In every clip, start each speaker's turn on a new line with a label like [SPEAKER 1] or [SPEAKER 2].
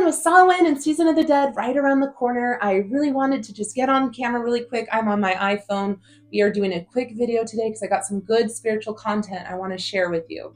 [SPEAKER 1] with Samhain and Season of the Dead right around the corner, I really wanted to just get on camera really quick. I'm on my iPhone. We are doing a quick video today because I got some good spiritual content I want to share with you.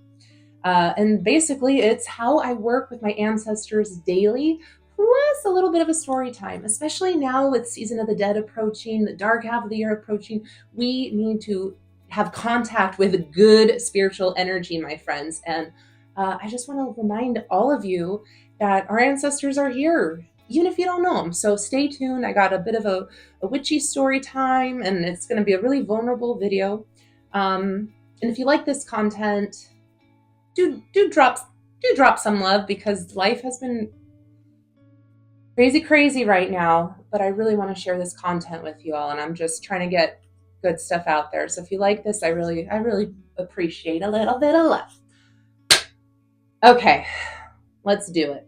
[SPEAKER 1] And basically, it's how I work with my ancestors daily, plus a little bit of a story time, especially now with Season of the Dead approaching, the dark half of the year approaching. We need to have contact with good spiritual energy, my friends. And I just want to remind all of you that our ancestors are here, even if you don't know them. So stay tuned. I got a bit of a witchy story time, and it's going to be a really vulnerable video. And if you like this content, do drop some love, because life has been crazy right now. But I really want to share this content with you all, and I'm just trying to get good stuff out there. So if you like this, I really appreciate a little bit of love. Okay, let's do it.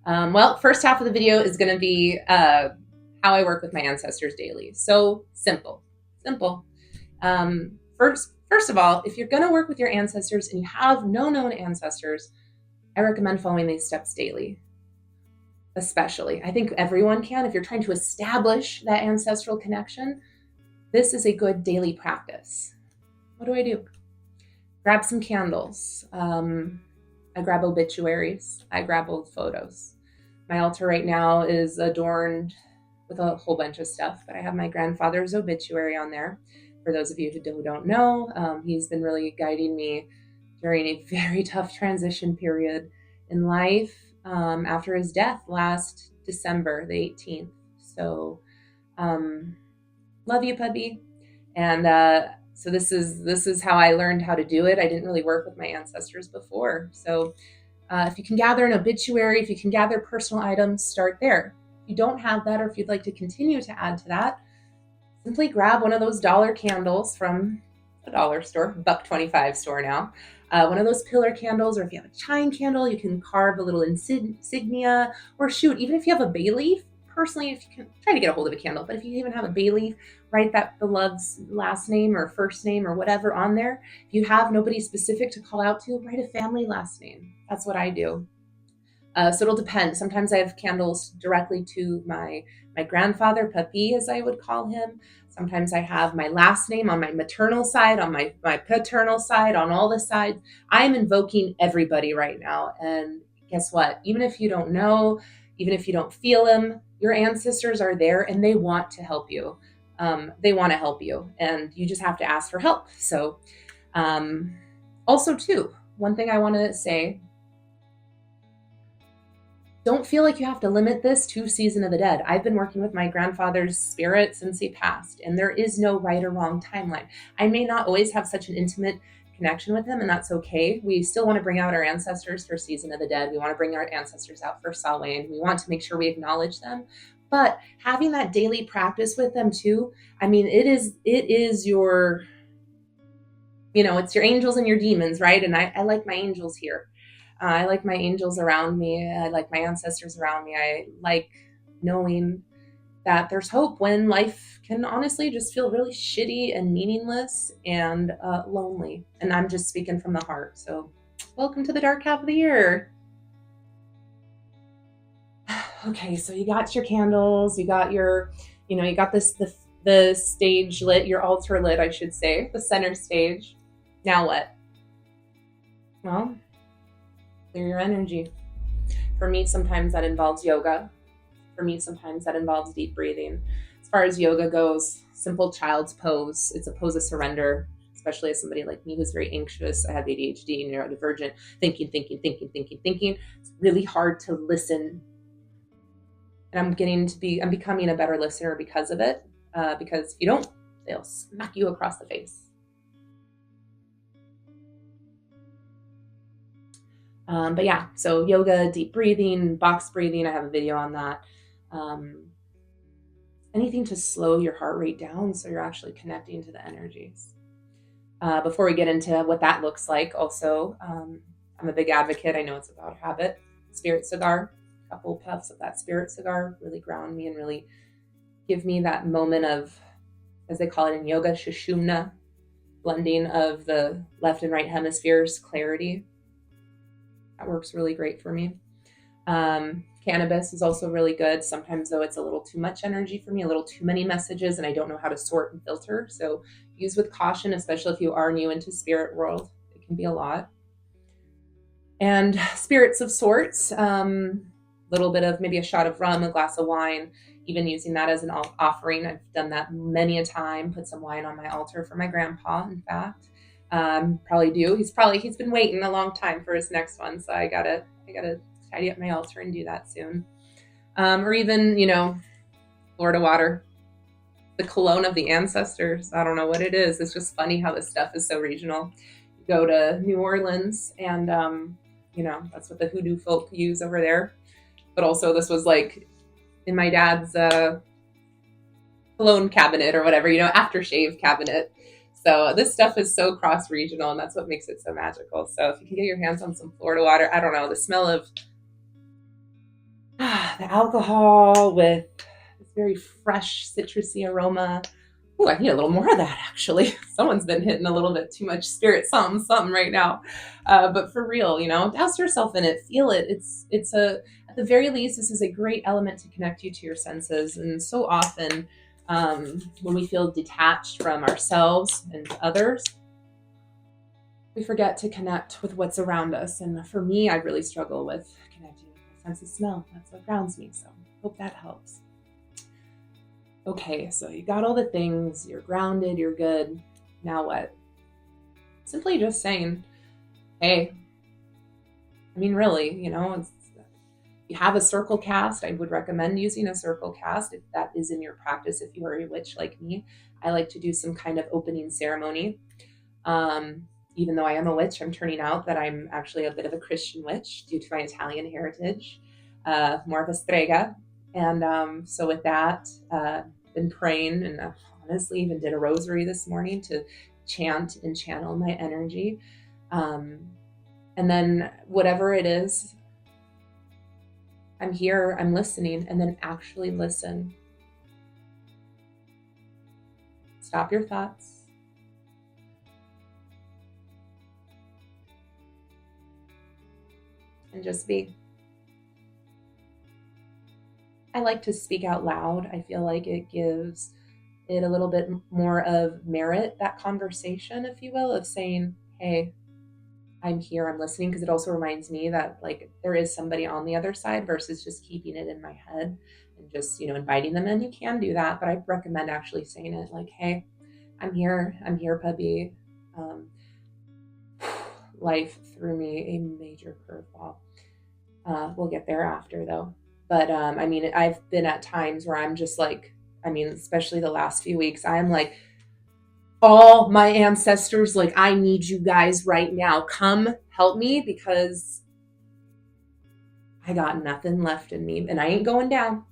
[SPEAKER 1] Well, first half of the video is going to be how I work with my ancestors daily. So simple. First of all, if you're going to work with your ancestors and you have no known ancestors, I recommend following these steps daily. Especially, I think everyone can. If you're trying to establish that ancestral connection, this is a good daily practice. What do? Grab some candles. I grab obituaries. I grab old photos. My altar right now is adorned with a whole bunch of stuff, but I have my grandfather's obituary on there. For those of you who don't know, he's been really guiding me during a very tough transition period in life after his death last December the 18th. So love you, puppy. And so this is how I learned how to do it. I didn't really work with my ancestors before. So if you can gather an obituary, if you can gather personal items, start there. If you don't have that, or if you'd like to continue to add to that, simply grab one of those dollar candles from a dollar store, $1.25 store now. One of those pillar candles, or if you have a chime candle, you can carve a little insignia, or shoot, even if you have a bay leaf. Personally, if you can try to get a hold of a candle, but if you even have a bay leaf, write that beloved's last name or first name or whatever on there. If you have nobody specific to call out to, write a family last name. That's what I do. So it'll depend. Sometimes I have candles directly to my grandfather, Papi, as I would call him. Sometimes I have my last name on my maternal side, on my paternal side, on all the sides. I am invoking everybody right now. And guess what? Even if you don't know, even if you don't feel them, your ancestors are there and they want to help you. They want to help you, and you just have to ask for help. So also too, one thing I want to say, don't feel like you have to limit this to Season of the Dead. I've been working with my grandfather's spirit since he passed, and there is no right or wrong timeline. I may not always have such an intimate connection with him, and that's okay. We still want to bring out our ancestors for Season of the Dead. We want to bring our ancestors out for Samhain. We want to make sure we acknowledge them. But having that daily practice with them too, I mean, it is your, it's your angels and your demons, right? And I like my angels here. I like my angels around me. I like my ancestors around me. I like knowing that there's hope when life can honestly just feel really shitty and meaningless and lonely. And I'm just speaking from the heart. So welcome to the dark half of the year. Okay, so you got your candles, you got your, you got the stage lit, your altar lit, I should say, the center stage. Now what? Well, clear your energy. For me, sometimes that involves yoga. For me, sometimes that involves deep breathing. As far as yoga goes, simple child's pose. It's a pose of surrender, especially as somebody like me who's very anxious. I have ADHD, neurodivergent, thinking. It's really hard to listen. And I'm becoming a better listener because of it. Because if you don't, they'll smack you across the face. But yeah, so yoga, deep breathing, box breathing, I have a video on that. Anything to slow your heart rate down so you're actually connecting to the energies. Before we get into what that looks like, also, I'm a big advocate. I know it's about habit. Spirit cigar, a couple puffs of that spirit cigar really ground me and really give me that moment of, as they call it in yoga, shushumna, blending of the left and right hemispheres, clarity. That works really great for me. Cannabis is also really good. Sometimes, though, it's a little too much energy for me, a little too many messages, and I don't know how to sort and filter. So use with caution, especially if you are new into spirit world. It can be a lot. And spirits of sorts, little bit of maybe a shot of rum, a glass of wine, even using that as an offering. I've done that many a time. Put some wine on my altar for my grandpa, in fact. Probably do. He's been waiting a long time for his next one, so I gotta tidy up my altar and do that soon. Or even, Florida water, the cologne of the ancestors. I don't know what it is. It's just funny how this stuff is so regional. You go to New Orleans, and that's what the hoodoo folk use over there. But also, this was like in my dad's cologne cabinet or whatever, aftershave cabinet. So this stuff is so cross regional, and that's what makes it so magical. So if you can get your hands on some Florida water, I don't know, the smell of the alcohol with this very fresh citrusy aroma. Ooh, I need a little more of that, actually. Someone's been hitting a little bit too much spirit something right now. But for real, douse yourself in it, feel it. At the very least, this is a great element to connect you to your senses. And so often, when we feel detached from ourselves and others, we forget to connect with what's around us. And for me, I really struggle with connecting with my sense of smell. That's what grounds me. So hope that helps. Okay, so you got all the things, you're grounded, you're good. Now what? Simply just saying, hey, really, you have a circle cast. I would recommend using a circle cast if that is in your practice. If you are a witch like me, I like to do some kind of opening ceremony. Even though I am a witch, I'm turning out that I'm actually a bit of a Christian witch due to my Italian heritage, more of a strega. And so with that, been praying, and honestly even did a rosary this morning to chant and channel my energy. And then whatever it is, I'm here, I'm listening, and then actually listen. Stop your thoughts. And just be. I like to speak out loud. I feel like it gives it a little bit more of merit, that conversation, if you will, of saying, hey, I'm here, I'm listening, because it also reminds me that there is somebody on the other side versus just keeping it in my head and just, inviting them in. You can do that, but I recommend actually saying it like, hey, I'm here, puppy. Life threw me a major curveball. We'll get there after though. But I've been at times where I'm just especially the last few weeks, I'm like, all my ancestors, I need you guys right now. Come help me, because I got nothing left in me, and I ain't going down.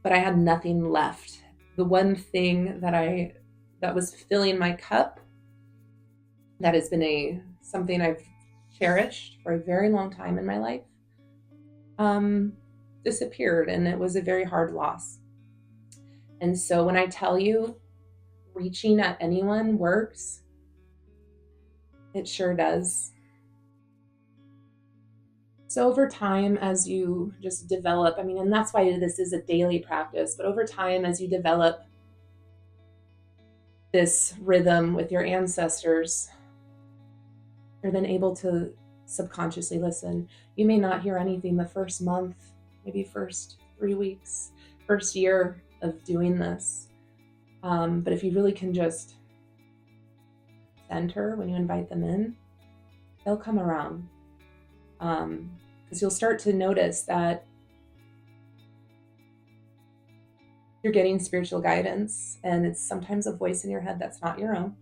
[SPEAKER 1] But I had nothing left. The one thing that was filling my cup, that has been something I've cherished for a very long time in my life, disappeared, and it was a very hard loss. And so when I tell you reaching at anyone works, it sure does. So over time, as you just develop, and that's why this is a daily practice, but over time, as you develop this rhythm with your ancestors, you're then able to subconsciously listen. You may not hear anything the first month, maybe first 3 weeks, first year of doing this. But if you really can just center when you invite them in, they'll come around. Because you'll start to notice that you're getting spiritual guidance, and it's sometimes a voice in your head that's not your own.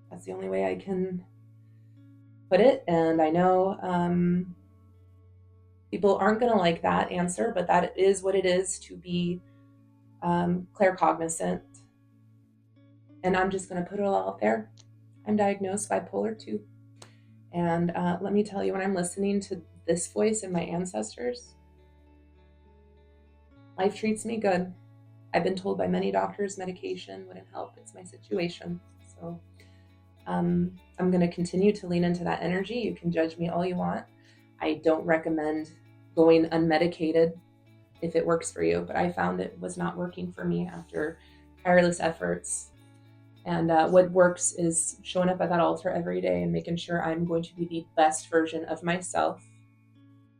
[SPEAKER 1] That's the only way I can put it. And I know people aren't going to like that answer, but that is what it is to be claircognizant. And I'm just going to put it all out there. I'm diagnosed bipolar 2. And let me tell you, when I'm listening to this voice and my ancestors, life treats me good. I've been told by many doctors medication wouldn't help. It's my situation. So I'm going to continue to lean into that energy. You can judge me all you want. I don't recommend going unmedicated if it works for you, but I found it was not working for me after tireless efforts. And what works is showing up at that altar every day and making sure I'm going to be the best version of myself,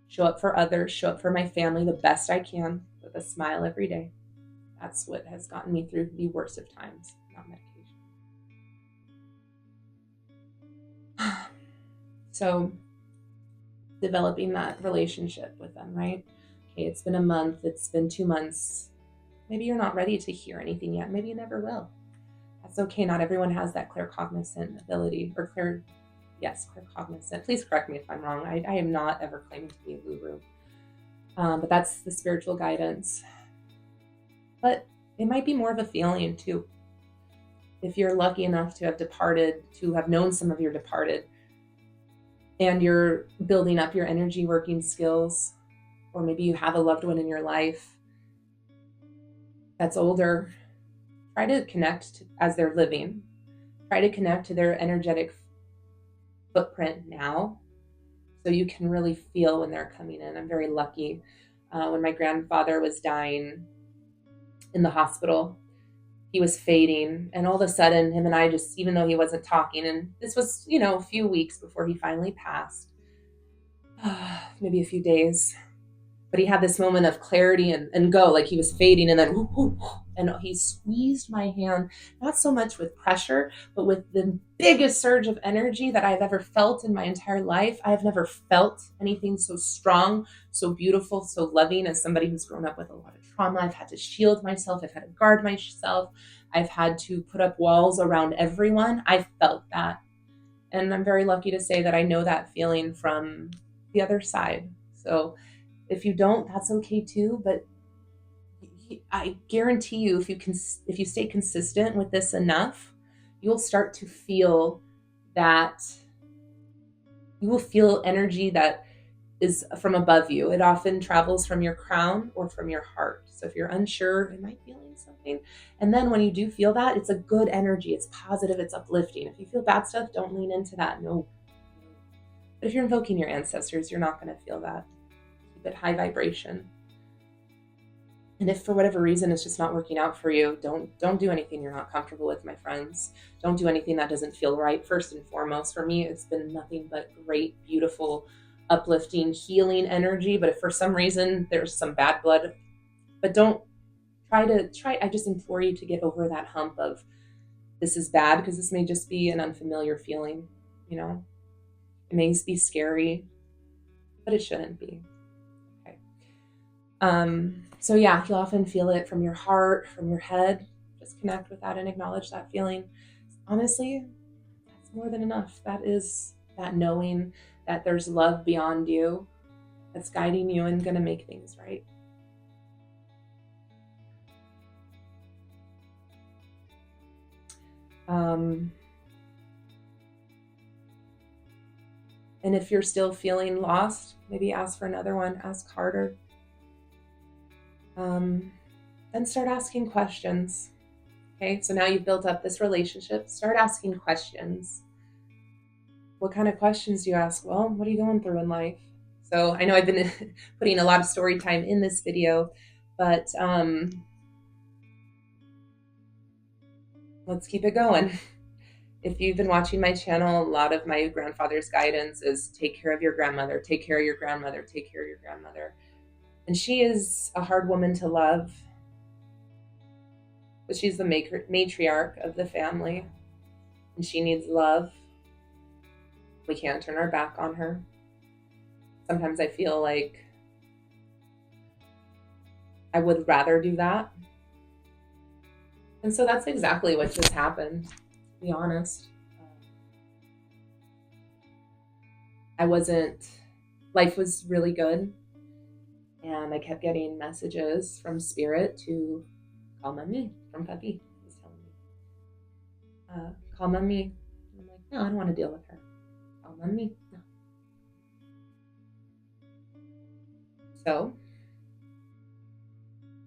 [SPEAKER 1] show up for others, show up for my family the best I can with a smile every day. That's what has gotten me through the worst of times, not medication. So developing that relationship with them, right? Okay, it's been a month, it's been 2 months. Maybe you're not ready to hear anything yet. Maybe you never will. That's okay. Not everyone has that claircognizant ability, or claircognizant. Please correct me if I'm wrong. I am not ever claiming to be a guru. But that's the spiritual guidance. But it might be more of a feeling too. If you're lucky enough to have departed, to have known some of your departed, and you're building up your energy working skills, or maybe you have a loved one in your life that's older, try to connect as they're living. Try to connect to their energetic footprint now so you can really feel when they're coming in. I'm very lucky. When my grandfather was dying in the hospital, he was fading, and all of a sudden him and I just, even though he wasn't talking, and this was, a few weeks before he finally passed, maybe a few days, but he had this moment of clarity and go, like he was fading, and then and he squeezed my hand, not so much with pressure, but with the biggest surge of energy that I've ever felt in my entire life. I've never felt anything so strong, so beautiful, so loving as somebody who's grown up with a lot of trauma. I've had to shield myself. I've had to guard myself. I've had to put up walls around everyone. I felt that. And I'm very lucky to say that I know that feeling from the other side. So if you don't, that's okay too. But I guarantee you, if you stay consistent with this enough, you'll start to feel that. You will feel energy that is from above you. It often travels from your crown or from your heart. So if you're unsure, am I feeling something? And then when you do feel that, it's a good energy. It's positive. It's uplifting. If you feel bad stuff, don't lean into that. No. But if you're invoking your ancestors, you're not going to feel that. Keep it high vibration. And if for whatever reason it's just not working out for you, don't do anything you're not comfortable with, my friends. Don't do anything that doesn't feel right. First and foremost, for me, it's been nothing but great, beautiful, uplifting, healing energy. But if for some reason there's some bad blood, but don't try. I just implore you to get over that hump of this is bad, because this may just be an unfamiliar feeling. It may be scary, but it shouldn't be. Okay. So yeah, you'll often feel it from your heart, from your head. Just connect with that and acknowledge that feeling. Honestly, that's more than enough. That is that knowing that there's love beyond you that's guiding you and going to make things right. And if you're still feeling lost, maybe ask for another one, ask harder. Then start asking questions. Okay, so now you've built up this relationship, start asking questions. What kind of questions do you ask? Well, what are you going through in life? So I know I've been putting a lot of story time in this video, but let's keep it going. If you've been watching my channel, a lot of my grandfather's guidance is take care of your grandmother, take care of your grandmother, take care of your grandmother. And she is a hard woman to love, but she's the matriarch of the family, and she needs love. We can't turn our back on her. Sometimes I feel like I would rather do that. And so that's exactly what just happened, to be honest. Life was really good. And I kept getting messages from Spirit to call Mommy, from Puppy. He was telling me, call Mommy. And I'm like, no, I don't want to deal with her. Call Mommy. No. So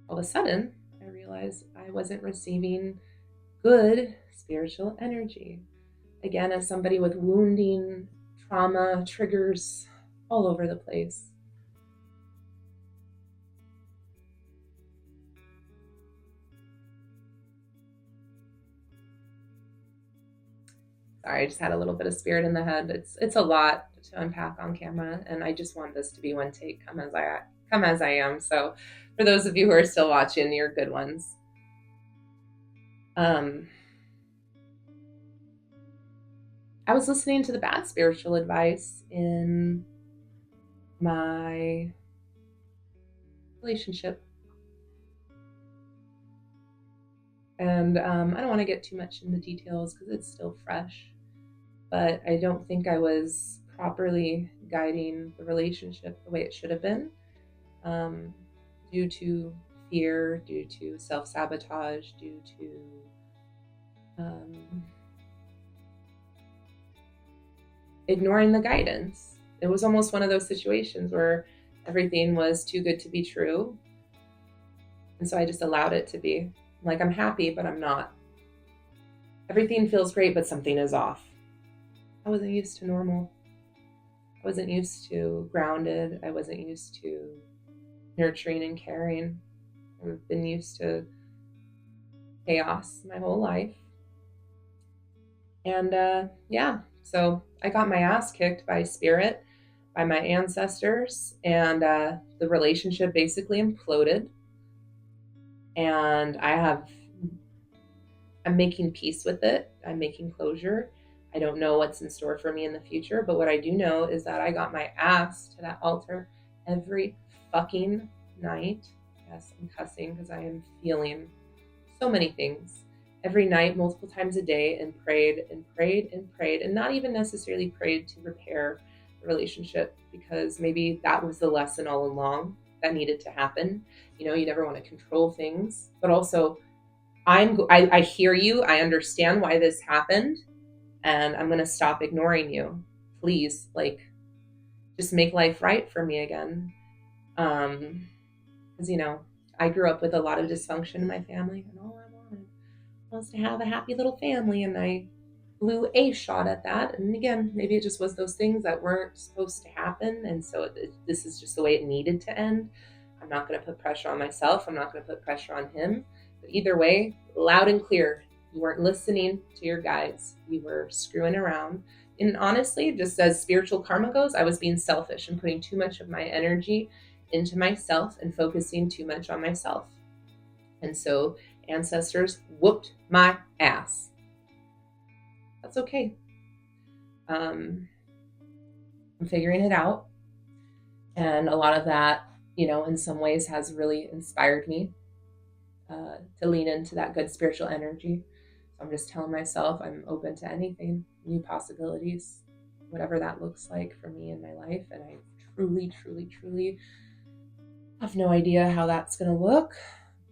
[SPEAKER 1] all of a sudden, I realized I wasn't receiving good spiritual energy. Again, as somebody with wounding, trauma, triggers, all over the place. Sorry, I just had a little bit of spirit in the head. It's a lot to unpack on camera, and I just want this to be one take, come as I am. So, for those of you who are still watching, you're good ones. I was listening to the bad spiritual advice in my relationship, and I don't want to get too much into details because it's still fresh. But I don't think I was properly guiding the relationship the way it should have been, um, due to fear, due to self sabotage, due to ignoring the guidance. It was almost one of those situations where everything was too good to be true. And so I just allowed it to be. Like, I'm happy, but I'm not. Everything feels great, but something is off. I wasn't used to normal. I wasn't used to grounded. I wasn't used to nurturing and caring. I've been used to chaos my whole life. And yeah, so I got my ass kicked by spirit, by my ancestors, and the relationship basically imploded. And I'm making peace with it. I'm making closure. I don't know what's in store for me in the future, but what I do know is that I got my ass to that altar every fucking night. Yes, I'm cussing because I am feeling so many things every night, multiple times a day, and prayed and prayed and prayed, and not even necessarily prayed to repair the relationship, because maybe that was the lesson all along that needed to happen. You know, you never want to control things, but also I hear you. I understand why this happened, and I'm going to stop ignoring you. Please, like, just make life right for me again. Because, you know, I grew up with a lot of dysfunction in my family, and all I wanted was to have a happy little family, and I blew a shot at that. And again, maybe it just was those things that weren't supposed to happen, and so this is just the way it needed to end. I'm not going to put pressure on myself. I'm not going to put pressure on him. But either way, loud and clear, you weren't listening to your guides. You were screwing around. And honestly, just as spiritual karma goes, I was being selfish and putting too much of my energy into myself and focusing too much on myself. And so ancestors whooped my ass. That's okay. I'm figuring it out. And a lot of that, you know, in some ways has really inspired me to lean into that good spiritual energy. So I'm just telling myself I'm open to anything, new possibilities, whatever that looks like for me in my life. And I truly, truly, truly have no idea how that's going to look,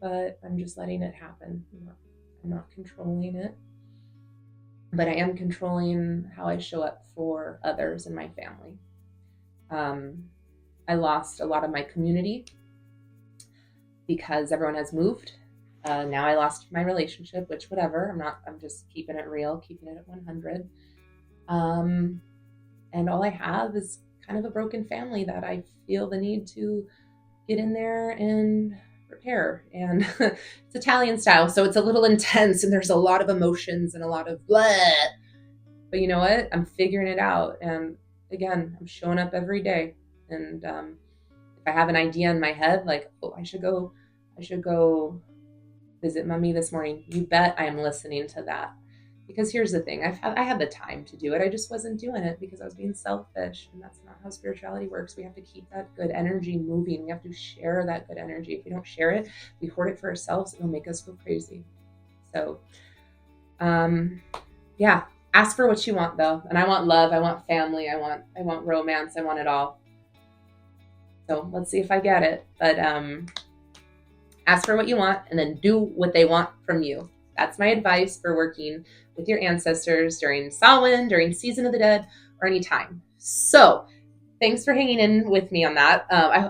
[SPEAKER 1] but I'm just letting it happen. I'm not controlling it, but I am controlling how I show up for others in my family. I lost a lot of my community because everyone has moved. Now I lost my relationship, which whatever. I'm just keeping it real, keeping it at 100. And all I have is kind of a broken family that I feel the need to get in there and repair. And it's Italian style, so it's a little intense and there's a lot of emotions and a lot of blah. But you know what? I'm figuring it out. And again, I'm showing up every day. And if I have an idea in my head, like, oh, I should go visit mommy this morning, you bet I am listening to that. Because here's the thing, I had the time to do it. I just wasn't doing it because I was being selfish. And that's not how spirituality works. We have to keep that good energy moving. We have to share that good energy. If we don't share it, we hoard it for ourselves, it'll make us go crazy. So, yeah, ask for what you want though. And I want love, I want family, I want romance, I want it all. So let's see if I get it. But ask for what you want and then do what they want from you. That's my advice for working with your ancestors during Samhain, during Season of the Dead, or any time. So thanks for hanging in with me on that.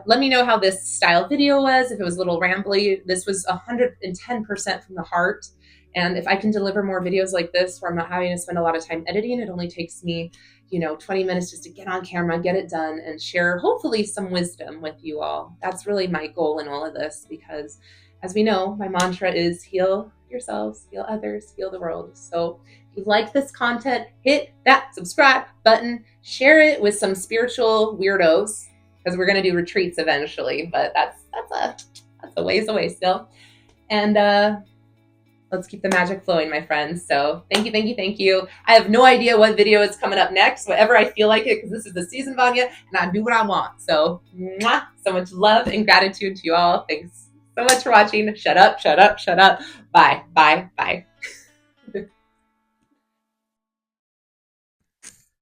[SPEAKER 1] Let me know how this style video was, if it was a little rambly. This was 110% from the heart. And if I can deliver more videos like this where I'm not having to spend a lot of time editing, it only takes me, 20 minutes just to get on camera, get it done, and share hopefully some wisdom with you all. That's really my goal in all of this, because as we know, my mantra is heal yourselves, heal others, heal the world. So if you like this content, hit that subscribe button, share it with some spiritual weirdos, because we're going to do retreats eventually, but that's a ways away still. And let's keep the magic flowing, my friends. So thank you, thank you, thank you. I have no idea what video is coming up next, whatever I feel like it, because this is the season, Vanya, and I do what I want. So mwah, so much love and gratitude to you all. Thanks so much for watching. Shut up, shut up, shut up. Bye, bye, bye.